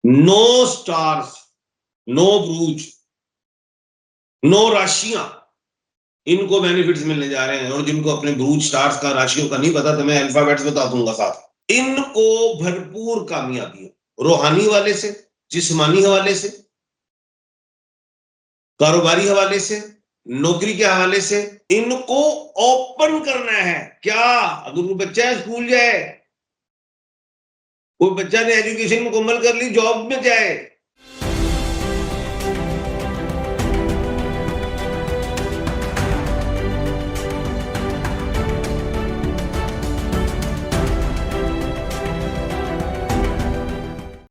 No stars, no bruise, no राशियां, इनको benefits मिलने जा रहे हैं। और जिनको अपने ब्रूज स्टार्स का, राशियों का नहीं पता, तो मैं अल्फाबेट्स बता दूंगा साथ। इनको भरपूर कामयाबी हो, रूहानी हवाले से, जिस्मानी हवाले से, कारोबारी हवाले से, नौकरी के हवाले से। इनको ओपन करना है। क्या? अगर कोई बच्चा है स्कूल जाए, कोई बच्चा ने एजुकेशन मुकम्मल कर ली, जॉब में जाए,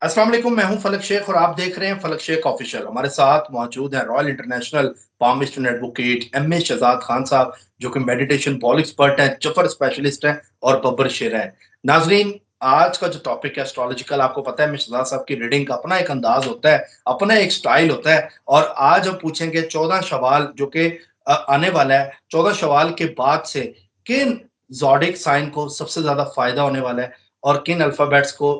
अस्सलाम वालेकुम, मैं हूं फलक शेख और आप देख रहे हैं फलक शेख ऑफिशियल। हमारे साथ मौजूद हैं royal international palm stone advocate M A Shahzad Khan साहब, जो कि मेडिटेशन बॉल एक्सपर्ट हैं, चफर स्पेशलिस्ट हैं और बब्बर शेर हैं। नाजरीन, आज का जो टॉपिक है एस्ट्रोलॉजिकल, आपको पता है मैं शहजाद साहब की रीडिंग का अपना एक अंदाज होता है, अपना एक स्टाइल होता है। और आज हम पूछेंगे 14 शवाल जो कि आने वाला है, 14 शवाल के बाद से किन ज़ोडिक साइन को सबसे ज्यादा फायदा होने वाला है और किन अल्फाबेट्स को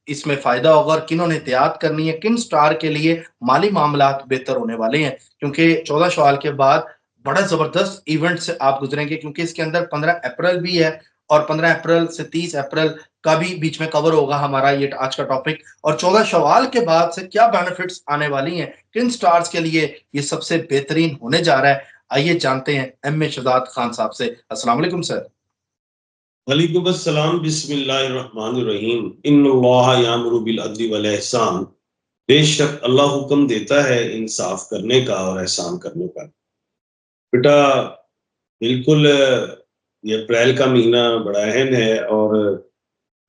इसमें फायदा होगा और किन्होंने एहतियात करनी है, किन स्टार के लिए माली मामलात बेहतर होने वाले हैं। क्योंकि 14 शवाल के बाद बड़ा जबरदस्त इवेंट से आप गुजरेंगे, क्योंकि इसके अंदर 15 अप्रैल भी है और 15 अप्रैल से 30 अप्रैल का भी बीच में कवर होगा हमारा ये आज का टॉपिक। और 14 शवाल के बाद से क्या बेनिफिट्स आने वाली हैं, किन स्टार्स के लिए ये सबसे बेहतरीन होने जा रहा है, आइए जानते हैं एम ए शहजाद खान साहब से। अस्सलाम वालेकुम सर। वालेकुम अस्सलाम, बिस्मिल्लाहिर्रहमानिर्रहीम। इन्नल्लाह यामुरु बिल अदली वल ihsan। बेशक अल्लाह हुक्म देता है इंसाफ करने का और एहसान करने का। बेटा, बिल्कुल ये अप्रैल का महीना बड़ा अहम है। और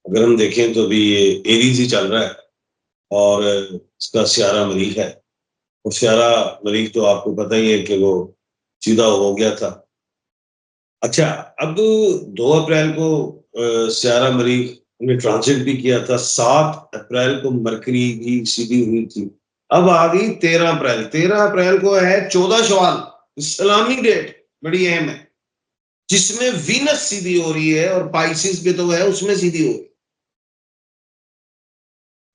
अगर हम देखें तो अभी ये एरीज ही चल रहा है और इसका स्यारा मरीख है। और स्यारा मरीख तो आपको पता ही है कि वो सीधा हो गया था। अच्छा, अब 2 अप्रैल को स्यारा मरीख ने ट्रांजिट भी किया था। 7 अप्रैल को मरकरी भी सीधी हुई थी। अब आ गई 13 अप्रैल। 13 अप्रैल को है 14 शवाल, इस्लामी डेट बड़ी अहम है, जिसमें वीनस सीधी हो रही है और पाइसिस पे तो है उसमें सीधी हो रही है।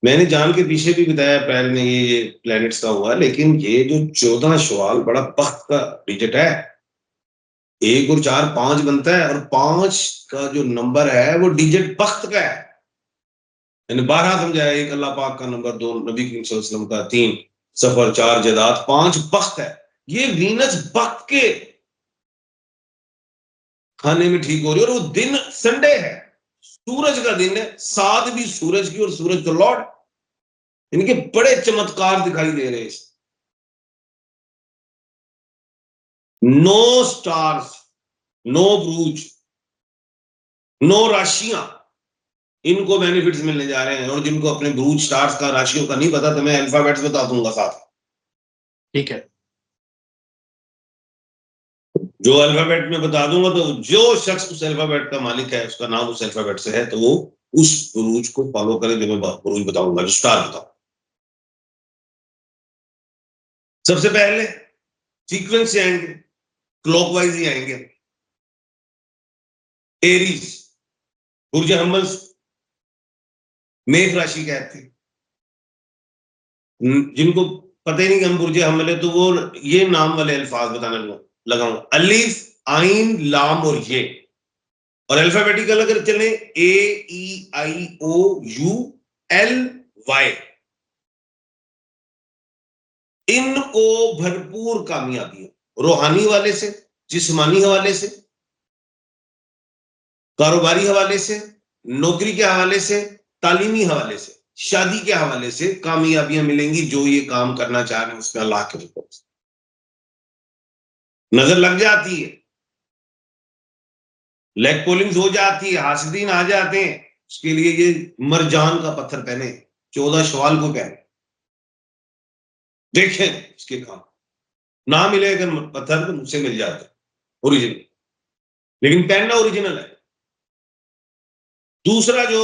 मैंने जान के पीछे भी बताया अप्रैल में ये प्लैनेट्स का हुआ, लेकिन ये जो 14 शवाल बड़ा बख्त का डिजिट है। 1 और 4 5 बनता है, और 5 का जो नंबर है वो डिजिट बख्त का है। यानी 12 समझाया, 1 अल्लाह पाक का नंबर, 2 नबी करीम सल्लल्लाहु अलैहि वसल्लम का, 3 सफर, 4 जदात, 5 बख्त है। ये वीनस बख्त के खाने में ठीक हो रही है। और वो दिन संडे है, सूरज का दिन है, साथ भी सूरज की और सूरज का लॉर्ड। इनके बड़े चमत्कार दिखाई दे रहे हैं। No stars, no bruise, no राशियां, इनको बेनिफिट्स मिलने जा रहे हैं। और जिनको अपने ब्रूज स्टार्स का, राशियों का नहीं पता, तो मैं अल्फाबेट्स बता दूंगा साथ। ठीक है। जो अल्फाबेट में बता दूंगा, तो जो शख्स उस अल्फाबेट का मालिक है, उसका नाम उस अल्फाबेट से है, तो वो उस ब्रूज को फॉलो करे जो मैं ब्रूज बताऊंगा, जो स्टार बताऊंगा। सबसे पहले सीक्वेंस से आएंगे, क्लॉकवाइज ही आएंगे। एरीज, बुर्ज हम्मल, मेष राशि कहते हैं। जिनको पता ही नहीं कि हम बुर्ज हम्मल है, तो वो ये नाम वाले अल्फाज बताने लगाऊंगा, अलीफ, आइन, लाम और ये। और अल्फाबेटिकल अगर चले, AEIOULY। इनको भरपूर कामयाबी हो, रूहानी हवाले से, जिस्मानी हवाले से, कारोबारी हवाले से, नौकरी के हवाले से, तालीमी हवाले से, शादी के हवाले से कामयाबियां मिलेंगी। जो ये काम करना चाह रहे हैं उसमें अल्लाह के हुक्म से नजर लग जाती है, लेग पोलिंग हो जाती है, हासिदीन आ जाते हैं। उसके लिए ये मरजान का पत्थर पहने, 14 शवाल को पहने, देखें इसके काम। ना मिले अगर पत्थर तो मुझसे मिल जाता ओरिजिनल, लेकिन पहनना ओरिजिनल है। दूसरा जो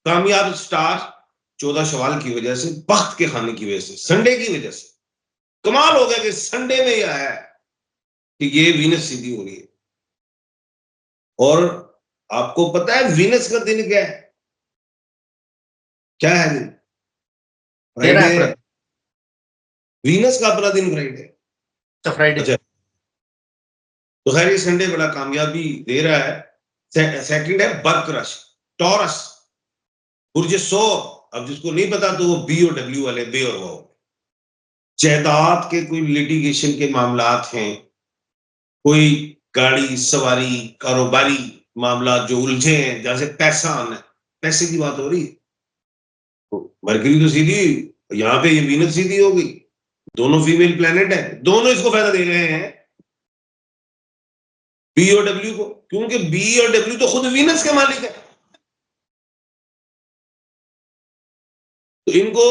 कामयाब स्टार 14 शवाल की वजह से, बख्त के खाने की वजह से, संडे की वजह से, कमाल हो गया कि संडे में यह है कि ये वीनस सीधी हो रही है। और आपको पता है वीनस का दिन क्या है? क्या है दिन? फ्राइडे, 13 अप्रैल। वीनस का अपना दिन फ्राइडे। अच्छा, फ्राइडे। अच्छा, तो खैर ये संडे बड़ा कामयाबी दे रहा है। सेकंड है बर्क राशि, टॉरस, बुर्ज सौर। अब जिसको नहीं पता तो वो बी और डब्ल्यू वाले, बे और वाओ, जायदाद के कोई लिटिगेशन के मामलात हैं, कोई गाड़ी सवारी कारोबारी मामला जो उलझे हैं, जैसे पैसा आना है, पैसे की बात हो रही है। मरकरी तो सीधी, यहाँ पे ये वीनस सीधी हो गई, दोनों फीमेल प्लेनेट है, दोनों इसको फायदा दे रहे हैं बी और डब्ल्यू को, क्योंकि बी और डब्ल्यू तो खुद वीनस के मालिक है। तो इनको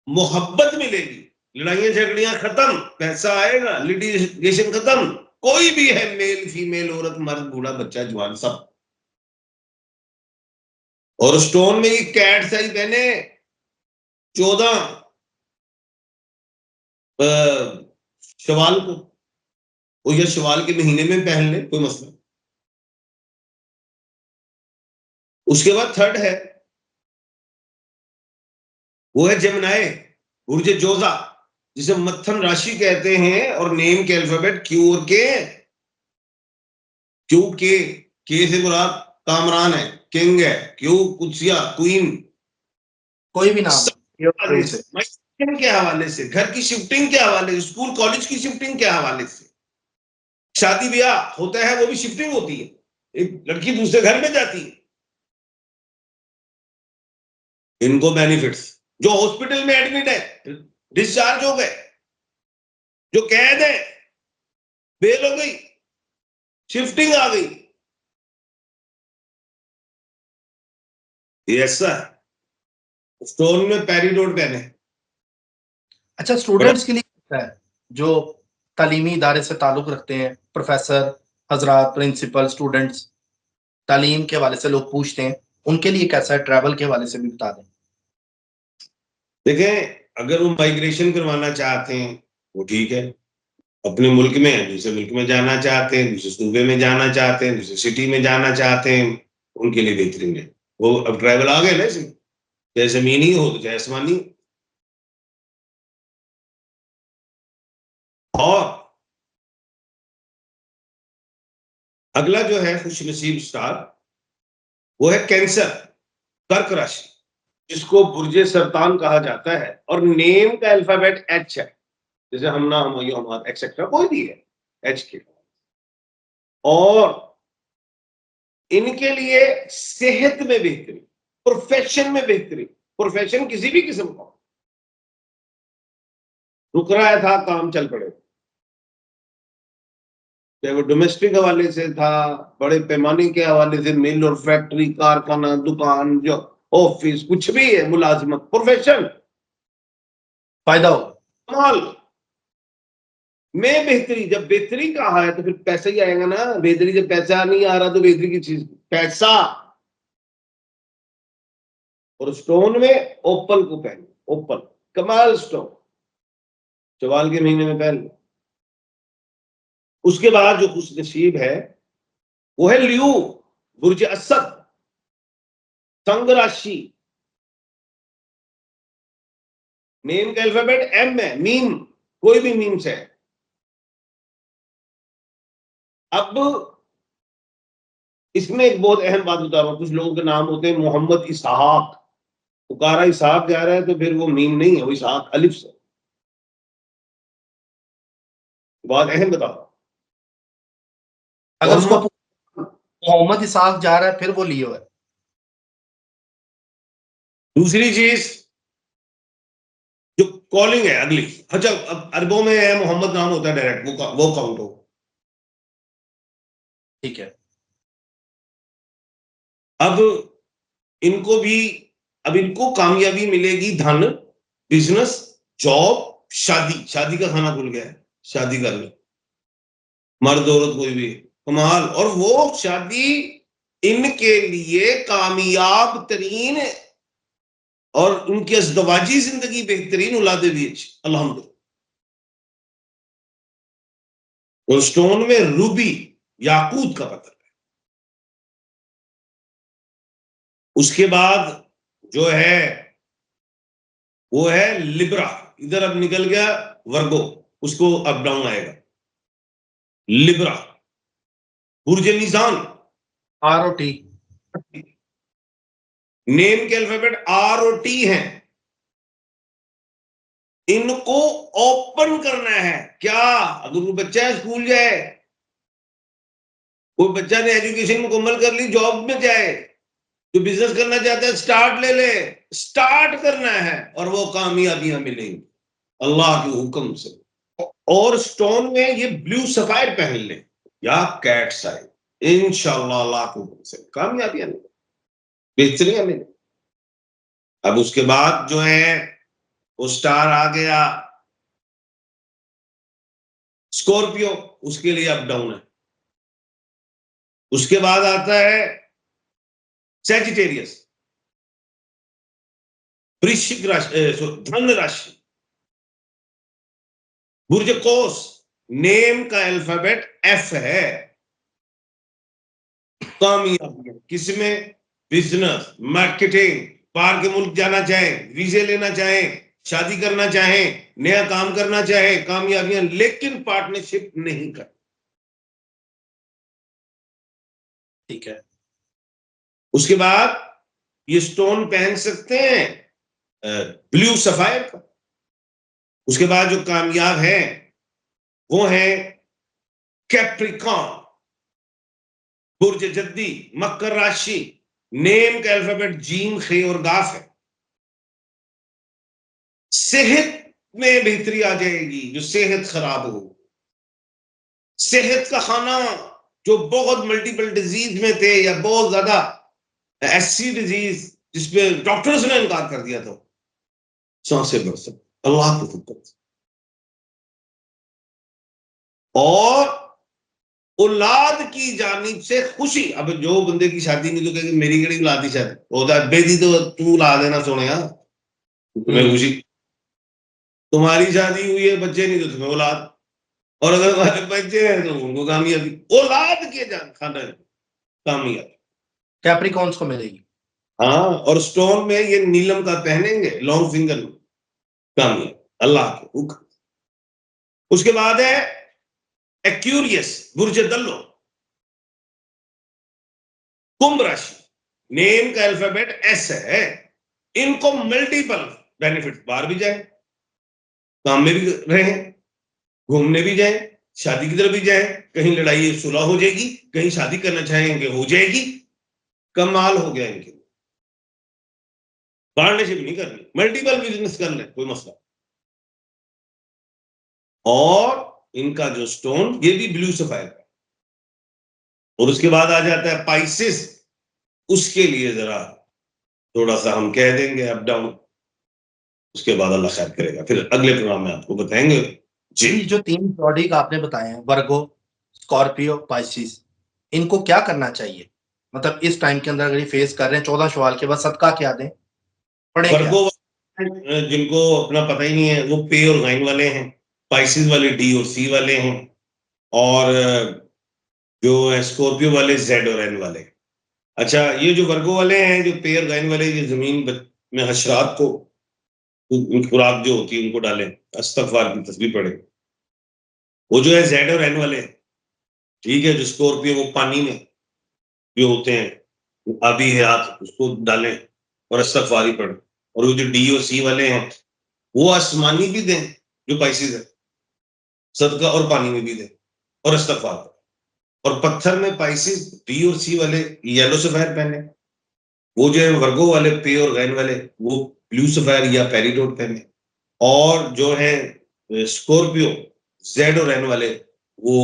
मोहब्बत मिलेगी, लड़ाइयां झगड़ियां खत्म, पैसा आएगा, लिटिगेशन खत्म, कोई भी है, मेल फीमेल, औरत मर्द बूढ़ा बच्चा जवान सब। और स्टोन में ये कैट साइज पहने 14 शवाल को, वो या शवाल के महीने में पहन ले, कोई मसला। उसके बाद थर्ड है, वो है जमनाए, बुर्ज जोजा, जिसे मत्थन राशि कहते हैं, और नेम के अल्फाबेट क्यू और के। क्यू के से मुराद कामरान है, किंग है, क्यू कुत्सिया, क्वीन। कोई भी नाम से। के हवाले से, घर की शिफ्टिंग के हवाले से, स्कूल कॉलेज की शिफ्टिंग के हवाले से, शादी ब्याह होता है वो भी शिफ्टिंग होती है, एक लड़की दूसरे घर में जाती है। इनको बेनिफिट्स, जो हॉस्पिटल में एडमिट है, डिस्चार्ज हो गए, जो कैद है, बेल हो गई, शिफ्टिंग आ गई, ये ऐसा है। स्टोन में पेरिडोट पहने। अच्छा, स्टूडेंट्स के लिए क्या है जो तालीमी इदारे से ताल्लुक रखते हैं, प्रोफेसर हजरात, प्रिंसिपल, स्टूडेंट्स, तालीम के हवाले से लोग पूछते हैं, उनके लिए कैसा है? ट्रैवल के हवाले से भी बता दें। देखें, अगर वो माइग्रेशन करवाना चाहते हैं वो ठीक है, अपने मुल्क में दूसरे मुल्क में जाना चाहते हैं, दूसरे सूबे में जाना चाहते हैं, दूसरे सिटी में जाना चाहते हैं, उनके लिए बेहतरीन है। वो अब ट्रैवल आ गए ना, इसमें चाहे जमीनी हो तो चाहे आसमानी। और अगला जो है खुश नसीब स्टार, वो है कैंसर, कर्क राशि, जिसको बुर्जे सरतान कहा जाता है, और नेम का अल्फाबेट एच है, जैसे हमना, हमायूं, हमाद एक्सेट्रा, कोई भी है एच के। और इनके लिए सेहत में बेहतरी, प्रोफेशन में बेहतरी, प्रोफेशन किसी भी किस्म का रुक रहा था, काम चल पड़े, चाहे वो डोमेस्टिक हवाले से था, बड़े पैमाने के हवाले से, मिल और फैक्ट्री, कारखाना, दुकान, जो ऑफिस, कुछ भी है, मुलाजमत, प्रोफेशन, फायदा होगा। कमाल में बेहतरी। जब बेहतरी कहा है तो फिर पैसा ही आएगा ना। बेहतरी जब पैसा नहीं आ रहा तो बेहतरी की चीज, पैसा। और स्टोन में ओपल को पहन, ओपल कमाल स्टोन, शवाल के महीने में पहन लो। उसके बाद जो खुश नसीब है वो है लियो, बुर्ज असद, संग राशि, नेम का अल्फाबेट एम है, मीम, कोई भी मीम से है। अब इसमें एक बहुत अहम बात बता रहा हूं, कुछ लोगों के नाम होते हैं मोहम्मद इसहाक, पुकारा इसहाक जा रहा है तो फिर वो मीम नहीं है, वो इसहाक अलिफ से। बहुत अहम बता रहा हूं। अगर उसको मोहम्मद इसाक जा रहा है फिर वो लियो है। दूसरी चीज जो कॉलिंग है अगली, अच्छा, अब अरबों में है मोहम्मद नाम होता है डायरेक्ट, वो काउंट हो। ठीक है। अब इनको भी, अब इनको कामयाबी मिलेगी, धन, बिजनेस, जॉब, शादी। शादी का खाना खुल गया है, शादी कर लो, मर्द औरत कोई भी, कमाल। और वो शादी इनके लिए कामयाब तरीन, और उनकी अज़दवाजी जिंदगी बेहतरीन औलादे भी अच्छी, अल्हम्दुलिल्लाह। और स्टोन में रूबी, याकूत का पत्थर है। उसके बाद जो है वो है लिब्रा, इधर अब निकल गया वर्गो, उसको अप डाउन आएगा। लिब्रा, बुर्ज मीजान, ROT, नेम के अल्फाबेट ROT हैं, इनको ओपन करना है। क्या अगर कोई बच्चा स्कूल जाए, कोई बच्चा ने एजुकेशन मुकम्मल कर ली, जॉब में जाए, जो बिजनेस करना चाहता है स्टार्ट ले ले, स्टार्ट करना है और वो कामयाबियां मिलेंगी अल्लाह के हुक्म से। और स्टोन में ये ब्लू सफायर पहन ले या कैट्स आई, इंशाल्लाह अल्लाह के हुक्म से कामयाबियां मिलेंगी, बेहतरियां मिलेंगी। अब उसके बाद जो है वो स्टार आ गया स्कॉर्पियो, उसके लिए अप डाउन है। उसके बाद आता है सैजिटेरियस, वृश्चिक राशि, धन राशि, बुर्ज कोस, नेम का अल्फाबेट F है। कामयाबियां किसमें? बिजनेस, मार्केटिंग, बाहर के मुल्क जाना चाहे, वीजे लेना चाहे, शादी करना चाहे, नया काम करना चाहे, कामयाबियां, लेकिन पार्टनरशिप नहीं कर। ठीक है। उसके बाद ये स्टोन पहन सकते हैं ब्लू सफायर का। उसके बाद जो कामयाब है वो है कैप्रिकॉन, बुर्ज जद्दी, मकर राशि, नेम का अल्फाबेट जीम, खे और गाफ है। सेहत में बेहतरी आ जाएगी, जो सेहत खराब हो, सेहत का खाना, जो बहुत मल्टीपल डिजीज में थे या बहुत ज्यादा ऐसी डिजीज जिसपे डॉक्टर्स ने इनकार कर दिया था, सांसें बढ़ सकती अल्लाह की हुक्म से। और औलाद की जानिब से खुशी। अब जो बंदे की शादी नहीं, तो कहेंगे मेरी कड़ी औलाद की शादी, होता बेदी तो तू ला देना सोने, तुम्हें खुशी, तुम्हारी शादी हुई है, बच्चे नहीं तो तुम्हें औलाद, और अगर हमारे बच्चे हैं तो उनको कामयाबी। औलाद के जान खाना है कामयाबी। कैप्रिकॉन्स को मिलेगी। हाँ, और स्टोन में ये नीलम का पहनेंगे लॉन्ग फिंगर में, कामयाब अल्लाह के हुक्म। उसके बाद है एक्यूरियस, बुर्ज दल्लो, कुंभ राशि, नेम का अल्फाबेट S है। इनको मल्टीपल बेनिफिट, बाहर भी जाए, काम में भी रहे, घूमने भी जाए, शादी की तरफ भी जाए, कहीं लड़ाई सुलह हो जाएगी, कहीं शादी करना चाहेंगे हो जाएगी, कमाल हो गया इनके। पार्टनरशिप नहीं करनी, मल्टीपल बिजनेस कर ले, कोई मसला। और इनका जो स्टोन ये भी ब्लू सफायर का। और उसके बाद आ जाता है पाइसिस, उसके लिए जरा थोड़ा सा हम कह देंगे अप डाउन, उसके बाद अल्लाह खैर करेगा, फिर अगले प्रोग्राम में आपको बताएंगे जी। ये जो 3 ज़ोडिएक आपने बताए हैं, वर्गो, स्कॉर्पियो, पाइसेस, इनको क्या करना चाहिए? मतलब इस टाइम के अंदर अगर ये फेस कर रहे हैं 14 शवाल के बाद सदका क्या दें? पढ़ें क्या? वर्गो जिनको अपना पता ही नहीं है, वो पे और गाइन वाले हैं, पाइसिस वाले D और C वाले हैं, और जो है स्कॉर्पियो वाले Z और N वाले। अच्छा, ये जो वर्गो वाले हैं, जो पे और गाइन वाले, ये जमीन में हशरात को खुराक जो होती है उनको डालें, अस्तगफार की तस्बीह पढ़े। वो जो है Z और N वाले, ठीक है, जो स्कॉर्पियो वो पानी में जो होते हैं आबी हयात, उसको डालें और अस्तगफार ही पढ़ें। और वो जो D और C वाले हैं वो आसमानी भी दें, जो पाइसिस है, सदका और पानी में भी दें और इस्तगफार। और पत्थर में पाइसिस D और C वाले येलो सफायर पहने, वो जो है वर्गो वाले पे और गैन वाले वो ब्लू सफायर या पेरिडोट पहने, और जो है स्कॉर्पियो Z और N वाले वो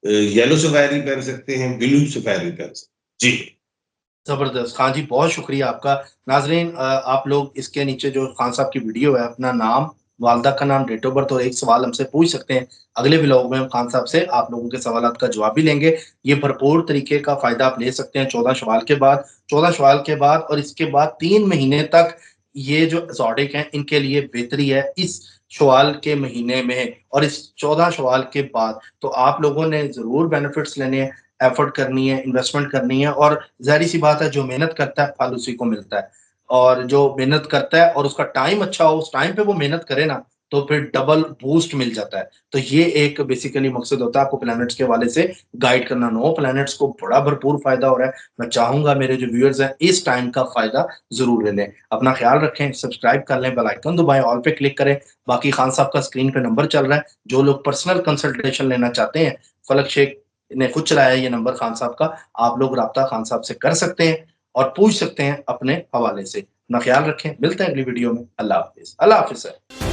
येलो सफायर ही पहन सकते हैं, ब्लू सफायर भी पहन सकते हैं। जी ज़बरदस्त। खान जी, बहुत शुक्रिया आपका। नाज़रीन, आप लोग इसके नीचे जो खान साहब की वीडियो है, अपना नाम, वालिदा का नाम, डेट ऑफ बर्थ और एक सवाल हमसे पूछ सकते हैं। अगले व्लॉग में हम खान साहब से आप लोगों के सवालात का जवाब भी लेंगे। ये भरपूर तरीके का फ़ायदा आप ले सकते हैं 14 शवाल के बाद। 14 शवाल के बाद और इसके बाद 3 महीने तक ये जो ज़ोडिएक हैं, इनके लिए बेहतरी है इस शवाल के महीने में और इस 14 शवाल के बाद। तो आप लोगों ने ज़रूर बेनिफिट्स लेने हैं, एफर्ट करनी है, इन्वेस्टमेंट करनी है और ज़ाहिर-सी बात है, जो मेहनत करता है फल उसी को मिलता है। और जो मेहनत करता है और उसका टाइम अच्छा हो, उस टाइम पे वो मेहनत करे ना, तो फिर डबल बूस्ट मिल जाता है। तो ये एक बेसिकली मकसद होता है आपको प्लैनेट्स के हवाले से गाइड करना। 9 प्लैनेट्स को बड़ा भरपूर फ़ायदा हो रहा है। मैं चाहूँगा मेरे जो व्यूअर्स हैं इस टाइम का फ़ायदा ज़रूर ले लें। अपना ख़्याल रखें, सब्सक्राइब कर लें, बेल आइकन दबाएँ, ऑल पे क्लिक करें। बाकी खान साहब का स्क्रीन पे नंबर चल रहा है। जो लोग पर्सनल कंसल्टेशन लेना चाहते हैं, फलक शेख ने खुद चलाया है ये नंबर खान साहब का। आप लोग राब्ता खान साहब से कर सकते हैं और पूछ सकते हैं अपने हवाले से। अपना ख्याल रखें, मिलते हैं अगली वीडियो में। अल्लाह हाफ़िज़। अल्लाह हाफ़िज़ सर।